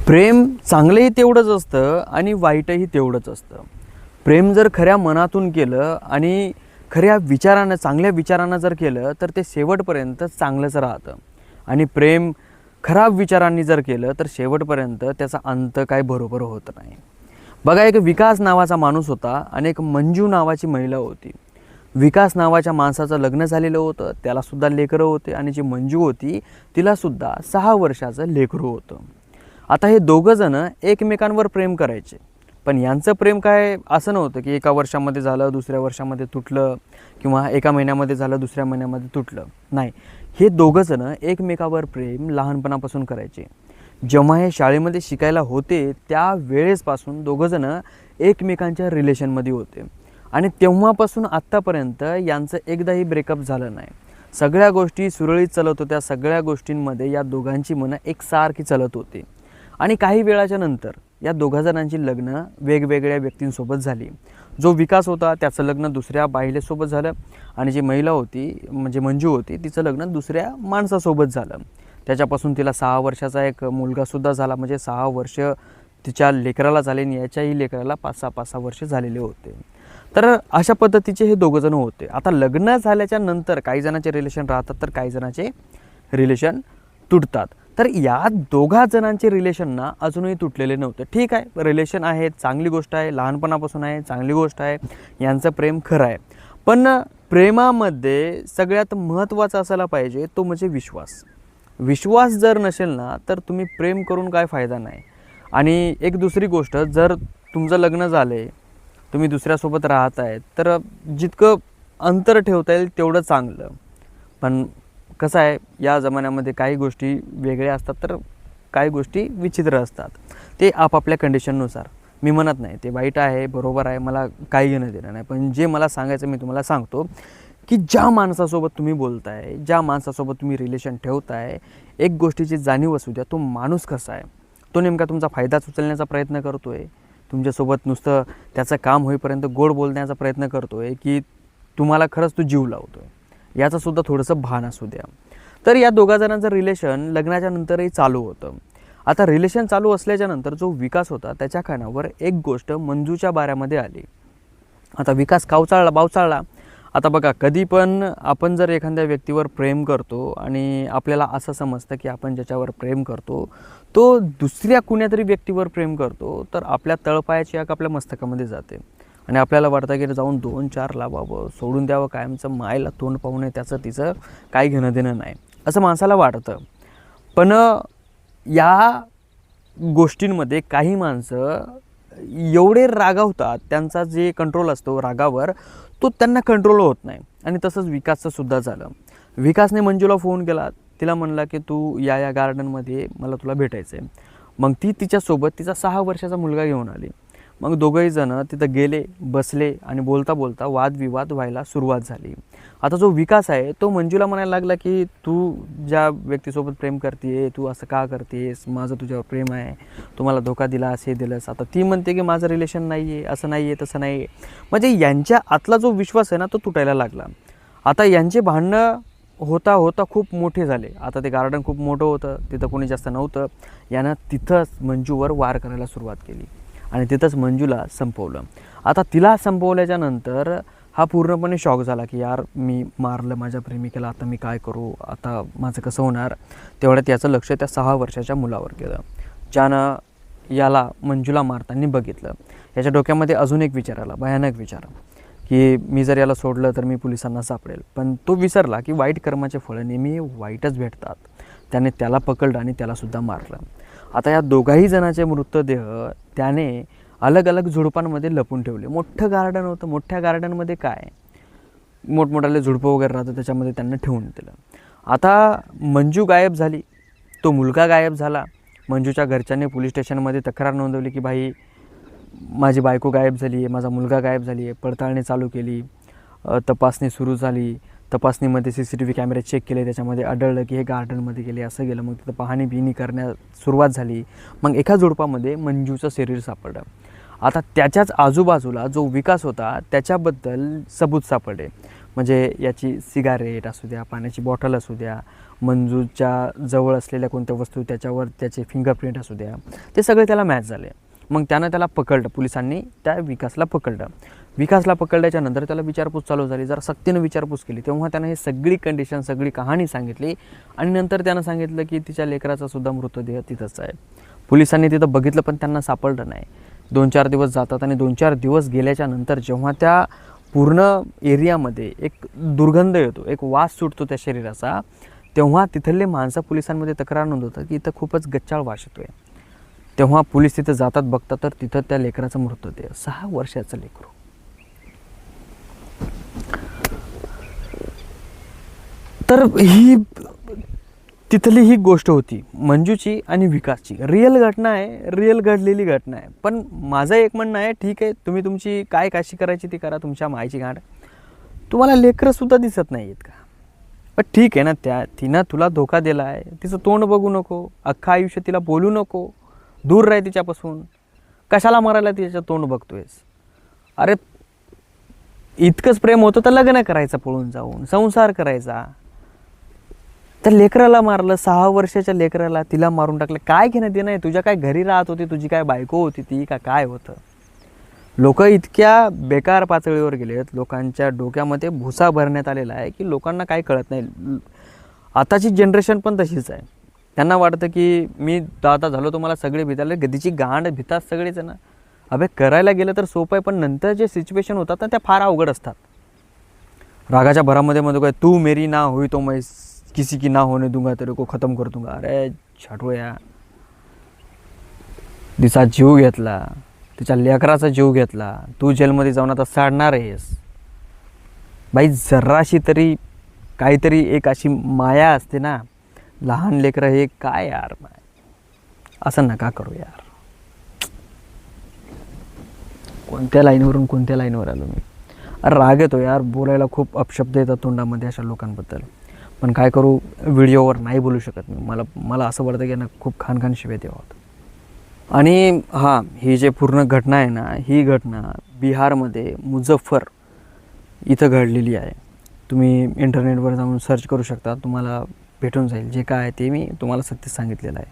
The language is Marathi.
प्रेम चांगलंही तेवढंच असतं आणि वाईटही तेवढंच असतं. प्रेम जर खऱ्या मनातून केलं आणि खऱ्या विचारानं, चांगल्या विचारानं जर केलं तर ते शेवटपर्यंत चांगलंच राहतं. आणि प्रेम खराब विचारांनी जर केलं तर शेवटपर्यंत त्याचा अंत काय बरोबर होत नाही. बघा, एक विकास नावाचा माणूस होता आणि एक मंजू नावाची महिला होती. विकास नावाच्या माणसाचं लग्न झालेलं होतं, त्यालासुद्धा लेकरं होते आणि जी मंजू होती तिलासुद्धा 6 वर्षाचं लेकरू होतं. आता हे दोघं जण एकमेकांवर प्रेम करायचे, पण यांचं प्रेम काय असं नव्हतं की एका वर्षामध्ये झालं, दुसऱ्या वर्षामध्ये तुटलं, किंवा एका महिन्यामध्ये झालं, दुसऱ्या महिन्यामध्ये तुटलं. नाही, हे दोघं जण एकमेकावर प्रेम लहानपणापासून करायचे. जेव्हा हे शाळेमध्ये शिकायला होते त्या वेळेसपासून दोघं जण एकमेकांच्या रिलेशनमध्ये होते आणि तेव्हापासून आत्तापर्यंत यांचं एकदाही ब्रेकअप झालं नाही. सगळ्या गोष्टी सुरळीत चालत होत्या. सगळ्या गोष्टींमध्ये या दोघांची मनं एकसारखी चालत होती. आणि काही वेळाच्या नंतर या दोघा जणांची लग्न वेगवेगळ्या व्यक्तींसोबत झाली. जो विकास होता त्याचं लग्न दुसऱ्या बायलेसोबत झालं आणि जी महिला होती म्हणजे मंजू होती तिचं लग्न दुसऱ्या माणसासोबत झालं. त्याच्यापासून तिला 6 वर्षाचा एक मुलगासुद्धा झाला. म्हणजे 6 वर्ष तिच्या लेकराला झाले आणि याच्याही लेकराला 5-6 वर्ष झालेले होते. तर अशा पद्धतीचे हे दोघं जण होते. आता लग्न झाल्याच्या नंतर काही जणांचे रिलेशन राहतात तर काही जणांचे रिलेशन तुटतात. तर या दोघा जणांचे रिलेशन ना अजूनही तुटलेले नव्हते. ठीक आहे, रिलेशन आहे, चांगली गोष्ट आहे, लहानपणापासून आहे, चांगली गोष्ट आहे, यांचं प्रेम खरं आहे. पण प्रेमामध्ये सगळ्यात महत्त्वाचा असायला पाहिजे तो म्हणजे विश्वास. विश्वास जर नसेल ना तर तुम्ही प्रेम करून काय फायदा नाही. आणि एक दुसरी गोष्ट, जर तुमचं लग्न झालं आहे, तुम्ही दुसऱ्यासोबत राहत आहेत, तर जितकं अंतर ठेवता येईल तेवढं चांगलं. पण कसं आहे, या जमान्यामध्ये काही गोष्टी वेगळ्या असतात तर काही गोष्टी विचित्र असतात. ते आपापल्या कंडिशननुसार. मी म्हणत नाही ते वाईट आहे, बरोबर आहे, मला काही घेणं देणं नाही. पण जे मला सांगायचं मी तुम्हाला सांगतो की ज्या माणसासोबत तुम्ही बोलताय, ज्या माणसासोबत तुम्ही रिलेशन ठेवताय, एक गोष्टीची जाणीव असू द्या, तो माणूस कसा आहे. तो नेमका तुमचा फायदाच उचलण्याचा प्रयत्न करतो आहे, तुमच्यासोबत नुसतं त्याचं काम होईपर्यंत गोड बोलण्याचा प्रयत्न करतो आहे, की तुम्हाला खरंच तो जीव लावतो आहे, याचंसुद्धा थोडंसं भान असू द्या. तर या दोघा जणांचं रिलेशन लग्नाच्या नंतरही चालू होतं. आता रिलेशन चालू असल्याच्या नंतर जो विकास होता त्याच्या कानावर एक गोष्ट मंजूच्या बाऱ्यामध्ये आली. आता विकास बावचाळला. आता बघा, कधी पण आपण जर एखाद्या व्यक्तीवर प्रेम करतो आणि आपल्याला असं समजतं की आपण ज्याच्यावर प्रेम करतो तो दुसऱ्या कुण्यातरी व्यक्तीवर प्रेम करतो, तर आपल्या तळपायाची आग आपल्या मस्तकामध्ये जाते आणि आपल्याला वाटतं की जाऊन 2-4 लावावं, सोडून द्यावं कायमचं, मायला तोंड पाहू नये, त्याचं तिचं काही घेणं देणं नाही, असं माणसाला वाटतं. पण या गोष्टींमध्ये काही माणसं एवढे रागावतात, त्यांचा जे कंट्रोल असतो रागावर तो त्यांना कंट्रोल होत नाही. आणि तसंच विकासचं सुद्धा झालं. विकासने मंजूला फोन केला, तिला म्हणला की तू या गार्डनमध्ये मला तुला भेटायचं आहे. मग ती तिच्यासोबत तिचा 6 वर्षाचा मुलगा घेऊन आली. मग दोघंही जण तिथं गेले, बसले आणि बोलता बोलता वादविवाद व्हायला सुरुवात झाली. आता जो विकास आहे तो मंजूला म्हणायला लागला की तू ज्या व्यक्तीसोबत प्रेम करते, तू असं का करतेस, माझं तुझ्यावर प्रेम आहे, तू मला धोका दिलास, हे दिलंस. आता ती म्हणते की माझं रिलेशन नाही आहे, असं नाही आहे, तसं नाही आहे. म्हणजे यांच्या आतला जो विश्वास आहे ना तो तुटायला लागला. आता यांचे भांडणं होता होता खूप मोठे झाले. आता ते गार्डन खूप मोठं होतं, तिथं कोणी जास्त नव्हतं. यानं तिथंच मंजूवर वार करायला सुरुवात केली आणि तिथंच मंजूला संपवलं. आता तिला संपवल्याच्या नंतर हा पूर्णपणे शॉक झाला की यार, मी मारलं माझ्या प्रेमिकेला, आता मी काय करू, आता माझं कसं होणार. तेवढ्यात याचं लक्ष त्या 6 वर्षाच्या मुलावर गेलं, ज्यानं याला मंजूला मारताना बघितलं. याच्या डोक्यामध्ये अजून एक विचार आला, भयानक विचार, की मी जर याला सोडलं तर मी पोलिसांना सापडेल. पण तो विसरला की वाईट कर्माचे फळं नेहमी वाईटच भेटतात. त्याने त्याला पकडलं आणि त्यालासुद्धा मारलं. आता या दोघाही जणांचे मृतदेह त्याने अलग अलग झुडपांमध्ये लपून ठेवले. मोठं गार्डन होतं, मोठ्या गार्डनमध्ये काय मोठमोठाले झुडपं वगैरे राहतं, त्याच्यामध्ये त्यांना ठेवून दिलं. आता मंजू गायब झाली, तो मुलगा गायब झाला. मंजूच्या घरच्यांनी पोलीस स्टेशनमध्ये तक्रार नोंदवली की भाई, माझी बायको गायब झाली आहे, माझा मुलगा गायब झाली आहे. पडताळणी चालू केली, तपासणी सुरू झाली. तपासणीमध्ये CCTV कॅमेरे चेक केले, त्याच्यामध्ये आढळलं की हे गार्डनमध्ये गेले, असं गेलं. मग तिथं पाहणी बिहणी करण्यास सुरुवात झाली. मग एका झुडपामध्ये मंजूचं शरीर सापडलं. आता त्याच्याच आजूबाजूला जो विकास होता त्याच्याबद्दल सबूत सापडले. म्हणजे याची सिगारेट असू द्या, पाण्याची बॉटल असू द्या, मंजूच्या जवळ असलेल्या कोणत्या वस्तू त्याच्यावर त्याचे फिंगरप्रिंट असू द्या, ते सगळे त्याला मॅच झाले. मग त्यानं त्याला पकडलं, पोलिसांनी त्या विकासला पकडलं. विकासला पकडल्याच्या नंतर त्याला विचारपूस चालू झाली. जरा सक्तीनं विचारपूस केली, तेव्हा त्यानं हे सगळी कंडिशन, सगळी कहाणी सांगितली. आणि नंतर त्यानं सांगितलं की तिच्या लेकराचा सुद्धा मृतदेह तिथंच आहे. पोलिसांनी तिथं बघितलं पण त्यांना सापडलं नाही. 2-4 दिवस जातात आणि 2-4 दिवस गेल्याच्या नंतर जेव्हा त्या पूर्ण एरियामध्ये एक दुर्गंध येतो, एक वास सुटतो त्या शरीराचा, तेव्हा तिथले माणसं पोलिसांमध्ये तक्रार नोंदवतात की इथं खूपच गच्चाळ वास येतोय. तेव्हा पोलीस तिथं जातात, बघतात, तर तिथं त्या लेकराचा मृतदेह, 6 वर्षाचं लेकरू. तर ही तिथली ही गोष्ट होती मंजूची आणि विकासची. रिअल घटना आहे, रिअल घडलेली घटना आहे. पण माझं एक म्हणणं आहे, ठीक आहे, तुम्ही तुमची काय काशी करायची ती करा, तुमच्या मायची गाठ. तुम्हाला लेकरंसुद्धा दिसत नाही आहेत का? पण ठीक आहे ना, तिनं तुला धोका दिला आहे, तिचं तोंड बघू नको, अख्खं आयुष्य तिला बोलू नको, दूर राह तिच्यापासून. कशाला मारायला तिच्या तोंड बघतोयस? अरे इतकंच प्रेम होतं तर लग्न करायचं, पळून जाऊन संसार करायचा. त्या लेकराला मारलं, 6 वर्षाच्या लेकराला तिला मारून टाकलं. काय घेणं ते नाही, तुझ्या काय घरी राहत होती, तुझी काय बायको होती ती, का काय होतं? लोक इतक्या बेकार पातळीवर गेलेत, लोकांच्या डोक्यामध्ये भुसा भरण्यात आलेला आहे की लोकांना काय कळत नाही. आताची जनरेशन पण तशीच आहे. त्यांना वाटतं की मी दादा झालो, तुम्हाला सगळे भिताले, गदीची गांड भितात सगळेच ना. अबे करायला गेलं तर सोपं आहे, पण नंतर जे सिच्युएशन होतात ना त्या फार अवघड असतात. रागाच्या भरामध्ये काय, तू मेरी ना हुई तो मैं किसी की ना होने दूंगा, तेरे को खत्म कर दूंगा. अरे छाटो या, तिचा जीव घेतला, तिच्या लेकराचा जीव घेतला, तू जेलमध्ये जाऊन आता साडणार आहेस. बाई जराशी तरी काहीतरी एक अशी माया असते ना. लहान लेकरं हे काय यार, असं नका करू यार. कोणत्या लाईनवरून कोणत्या लाईनवर आलो मी. अरे राग येतो यार, बोलायला खूप अपशब्द येतात तोंडामध्ये अशा लोकांबद्दल. पण काय करू, व्हिडिओवर नाही बोलू शकत मी. मला असं वाटतं की ना खूप खानखान शिव्या द्यावं. आणि हां, ही जे पूर्ण घटना आहे ना, ही घटना बिहारमध्ये मुझफ्फर इथं घडलेली आहे. तुम्ही इंटरनेटवर जाऊन सर्च करू शकता, तुम्हाला भेटून जाईल. जे काय आहे ते मी तुम्हाला सत्य सांगितलेलं आहे.